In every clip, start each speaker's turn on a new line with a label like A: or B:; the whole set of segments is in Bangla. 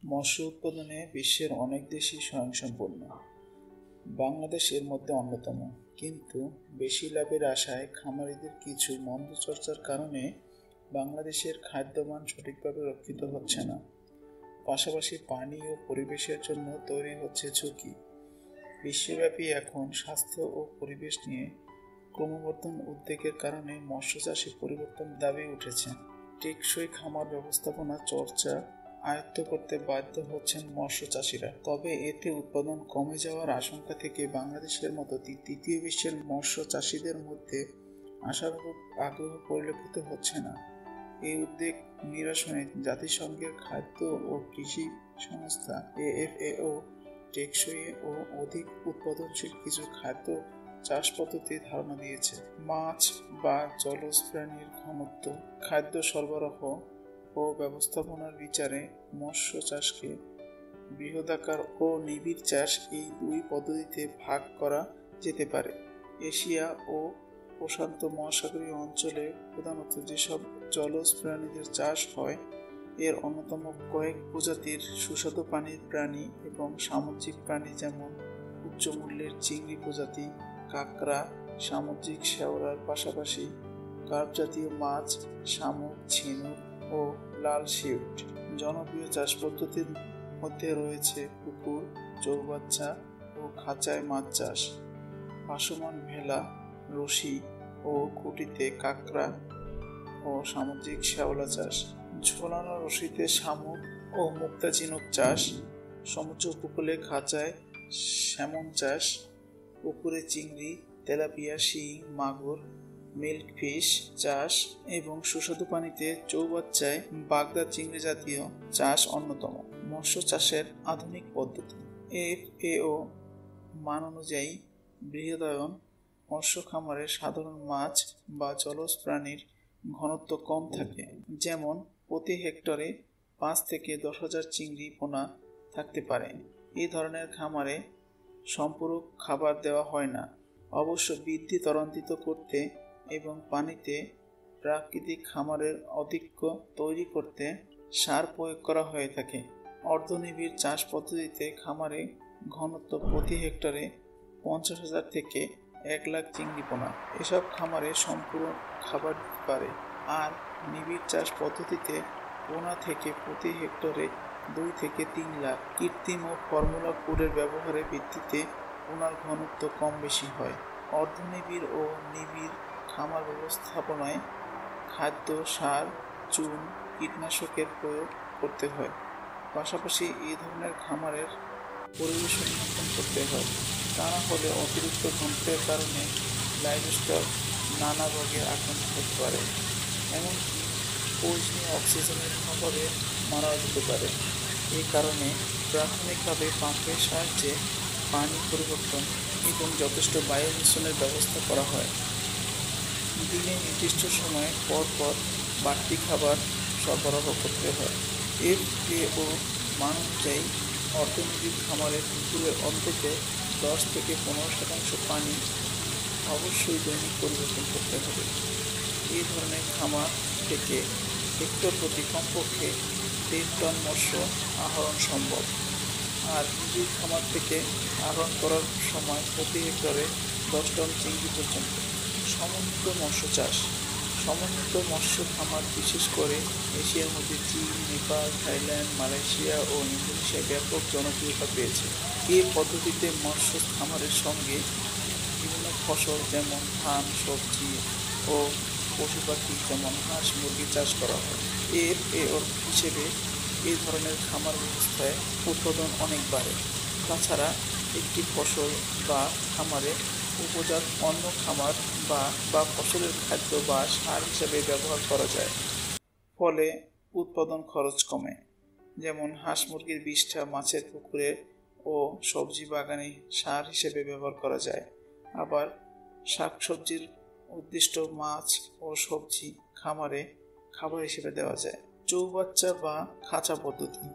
A: মৎস্য উৎপাদনে বিশ্বের অনেক দেশই স্বয়ংসম্পূর্ণ। বাংলাদেশ এর মধ্যে অন্যতম। কিন্তু বেশি লাভের আশায় খামারিদের কিছু মন্দ চর্চার কারণে বাংলাদেশের খাদ্যমান সঠিকভাবে রক্ষিত হচ্ছে না। পাশাপাশি পানি ও পরিবেশের জন্য তৈরি হচ্ছে ঝুঁকি। বিশ্বব্যাপী এখন স্বাস্থ্য ও পরিবেশ নিয়ে ক্রমবর্ধমান উদ্বেগের কারণে মৎস্য চাষে পরিবর্তন দাবি উঠেছে। টেকসই খামার ব্যবস্থাপনা চর্চা আয়ত্ত করতে বাধ্য হচ্ছেন মৎস্য চাষিরা। তবে এতে উৎপাদন কমে যাওয়ার আশঙ্কা থেকে বাংলাদেশের মতো তৃতীয় বিশ্বের মৎস্য চাষিদের মধ্যে আশানুরূপ আগ্রহ পরিলক্ষিত হচ্ছে না। এই উদ্বেগ নিরসনে জাতিসংঘের খাদ্য ও কৃষি সংস্থা AFAO টেকসই ও অধিক উৎপাদনশীল কিছু খাদ্য চাষ পদ্ধতির ধারণা দিয়েছে। মাছ বা জলজ প্রাণীর ঘনত্ব, খাদ্য সরবরাহ ও ব্যবস্থাপনার বিচারে মৎস্য চাষকে বৃহদাকার ও নিবিড় চাষ এই দুই পদ্ধতিতে ভাগ করা যেতে পারে। এশিয়া ও প্রশান্ত মহাসাগরীয় অঞ্চলে প্রধানত যেসব জলজ প্রাণীদের চাষ হয় এর অন্যতম কয়েক প্রজাতির সুস্বাদু পানির প্রাণী এবং সামুদ্রিক প্রাণী যেমন উচ্চ মূল্যের চিংড়ি প্রজাতি, কাঁকড়া, সামুদ্রিক শেওড়ার পাশাপাশি কার্প জাতীয় মাছ, শামুক, ঝিনুক ও লাল শিউট। জনপ্রিয় চাষ পদ্ধতির মধ্যে রয়েছে পুকুর, চৌবাচ্চা ও খাঁচায় মাছ চাষ, ভাসমান ভেলা, রশি ও খুঁটিতে কাঁকড়া ও সামুদ্রিক শ্যাওলা চাষ, ঝোলানো রশিতে শামুক ও মুক্তা ঝিনুক চাষ, সমুদ্র উপকূলে খাঁচায় স্যামন চাষ, পুকুরে চিংড়ি, তেলাপিয়া, শিং, মাগুর, মিল্ক ফিশ চাষ এবং সুস্বাদু পানিতে চৌবাচ্চায় বাগদা চিংড়ি জাতীয় চাষ অন্যতম। মৎস্য চাষের আধুনিক পদ্ধতি। FAO মান অনুযায়ী বৃহদায়ন মৎস্য খামারে সাধারণ মাছ বা জলজ প্রাণীর ঘনত্ব কম থাকে, যেমন প্রতি হেক্টরে 5 থেকে 10,000 চিংড়ি পোনা থাকতে পারে। এই ধরনের খামারে সম্পূরক খাবার দেওয়া হয় না। অবশ্য বৃদ্ধি ত্বরান্বিত করতে এবং পানিতে প্রাকৃতিক খামারের আধিক্য তৈরি করতে সার প্রয়োগ করা হয়ে থাকে। অর্ধনিবিড় চাষ পদ্ধতিতে খামারে ঘনত্ব প্রতি হেক্টরে 50,000 থেকে 1 লাখ চিংড়ি পোনা। এসব খামারে সম্পূরক খাবার দিতে পারে। আর নিবিড় চাষ পদ্ধতিতে পোনা থেকে প্রতি হেক্টরে 2 থেকে 3 লাখ। কৃত্রিম ও ফর্মুলা ফুডের ব্যবহারের ভিত্তিতে পোনার ঘনত্ব কম বেশি হয়। অর্ধনিবিড় ও নিবিড় খামার ব্যবস্থাপনায় খাদ্য, সার, চুন, কীটনাশকের প্রয়োগ করতে হয়। পাশাপাশি এই ধরনের খামারের পরিবেশ নিয়ন্ত্রণ করতে হয়। তা না হলে অতিরিক্ত ঘনত্বের কারণে লাইভস্টক নানা রোগে আক্রান্ত হতে পারে, এমনকি প্রয়োজনীয় অক্সিজেনের অভাবে মারা যেতে পারে। এই কারণে প্রাথমিকভাবে পাম্পের সাহায্যে পানি পরিবর্তন এবং যথেষ্ট বায়ু মিশ্রণের ব্যবস্থা করা হয়। দিনে নির্দিষ্ট সময়ে পর পর বাড়তি খাবার সরবরাহ করতে হয়। FAO মান অনুযায়ী অর্ধনিবিড় খামারের পুকুরের অন্তত 10 থেকে 15% পানি অবশ্যই দৈনিক পরিবর্তন করতে হবে। এই ধরনের খামার থেকে হেক্টর প্রতি কমপক্ষে 1.5 টন মৎস্য আহরণ সম্ভব। আর নিবিড় খামার থেকে আহরণ করার সময় প্রতি হেক্টরে 10 টন চিংড়ি পর্যন্ত। সমন্বিত মৎস্য চাষ। সমন্বিত মৎস্য খামার বিশেষ করে এশিয়ার মধ্যে চীন, নেপাল, থাইল্যান্ড, মালয়েশিয়া ও ইন্দোনেশিয়ায় ব্যাপক জনপ্রিয়তা পেয়েছে। এই পদ্ধতিতে মৎস্য খামারের সঙ্গে বিভিন্ন ফসল যেমন ধান, সবজি ও পশু পাখি যেমন হাঁস, মুরগি চাষ করা হয়। FAO হিসেবে এই ধরনের খামার ব্যবস্থায় উৎপাদন অনেক বাড়ে। তাছাড়া একটি ফসল বা খামারে উপজাত অন্য খামার বা ফসলের খাদ্য বা সার হিসেবে ব্যবহার করা যায়। ফলে উৎপাদন খরচ কমে। যেমন হাঁস মুরগির বিষ্ঠা মাছের পুকুরে ও সবজি বাগানে সার হিসেবে ব্যবহার করা যায়। আবার শাকসবজির উদ্দিষ্ট মাছ ও সবজি খামারে খাবার হিসেবে দেওয়া যায়। চৌবাচ্চা বা খাঁচা পদ্ধতি।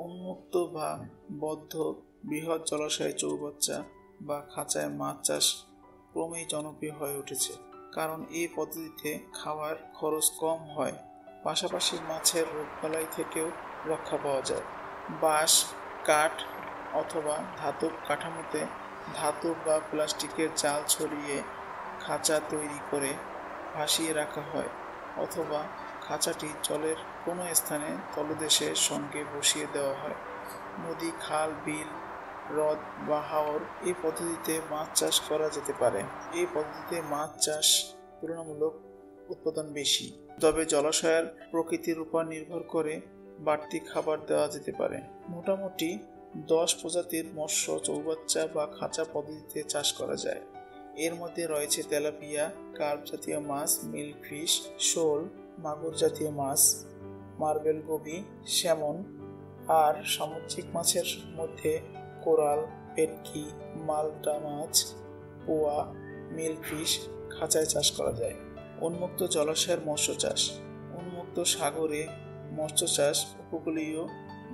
A: উন্মুক্ত বা বদ্ধ বৃহৎ জলাশয়ে চৌবাচ্চা বা খাঁচায় মাছ চাষ ক্রমেই জনপ্রিয় হয়ে উঠেছে, কারণ এই পদ্ধতিতে খাওয়ার খরচ কম হয়, পাশাপাশি মাছের রোগবালাই থেকেও রক্ষা পাওয়া যায়। বাঁশ, কাঠ অথবা ধাতব কাঠামোতে ধাতু বা প্লাস্টিকের জাল ছড়িয়ে খাঁচা তৈরি করে ভাসিয়ে রাখা হয়, অথবা খাঁচাটি জলের কোনো স্থানে তলদেশের সঙ্গে বসিয়ে দেওয়া হয়। নদী, খাল, বিল, হ্রদ বা হাওর এই পদ্ধতিতে মাছ চাষ করা যেতে পারে। এই পদ্ধতিতে মাছ চাষ তুলনামূলক উৎপাদন বেশি, তবে জলাশয়ের প্রকৃতির উপর নির্ভর করে বাড়তি খাবার দেওয়া যেতে পারে। মোটামুটি 10 প্রজাতির মৎস্য চৌবাচ্চা বা খাঁচা পদ্ধতিতে চাষ করা যায়। এর মধ্যে রয়েছে তেলাপিয়া, কার্প জাতীয় মাছ, মিল্ক ফিশ, শোল, মাগুর জাতীয় মাছ, মার্বেল গোবি, স্যামন। আর সামুদ্রিক মাছের মধ্যে কোরাল, ভেটকি, মাল্টা মাছ, পোয়া, মিল্ক ফিশ খাঁচায় চাষ করা যায়। উন্মুক্ত জলাশয়ের মৎস্য চাষ। উন্মুক্ত সাগরে মৎস্য চাষ উপকূলীয়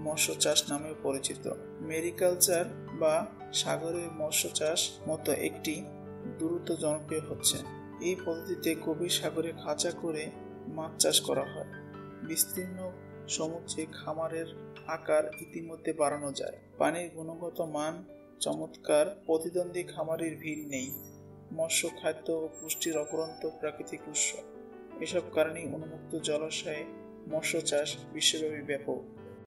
A: মৎস্য চাষ নামে পরিচিত। মেরিকালচার বা সাগরের মৎস্য চাষ মতো একটি দ্রুত জনপ্রিয় হচ্ছে। এই পদ্ধতিতে গভীর সাগরে খাঁচা করে মাছ চাষ করা হয়। বিস্তীর্ণ সমুদ্রে খামারের আকার ইতিমধ্যে বাড়ানো যায়। পানির গুণগত মান চমৎকার, প্রতিদ্বন্দ্বী খামারের ভিড় নেই। মৎস্য খাদ্য ও পুষ্টির অপরন্ত প্রাকৃতিক উৎস। এসব কারণেই উন্মুক্ত জলাশয়ে মৎস্য চাষ বিশ্বব্যাপী ব্যাপক।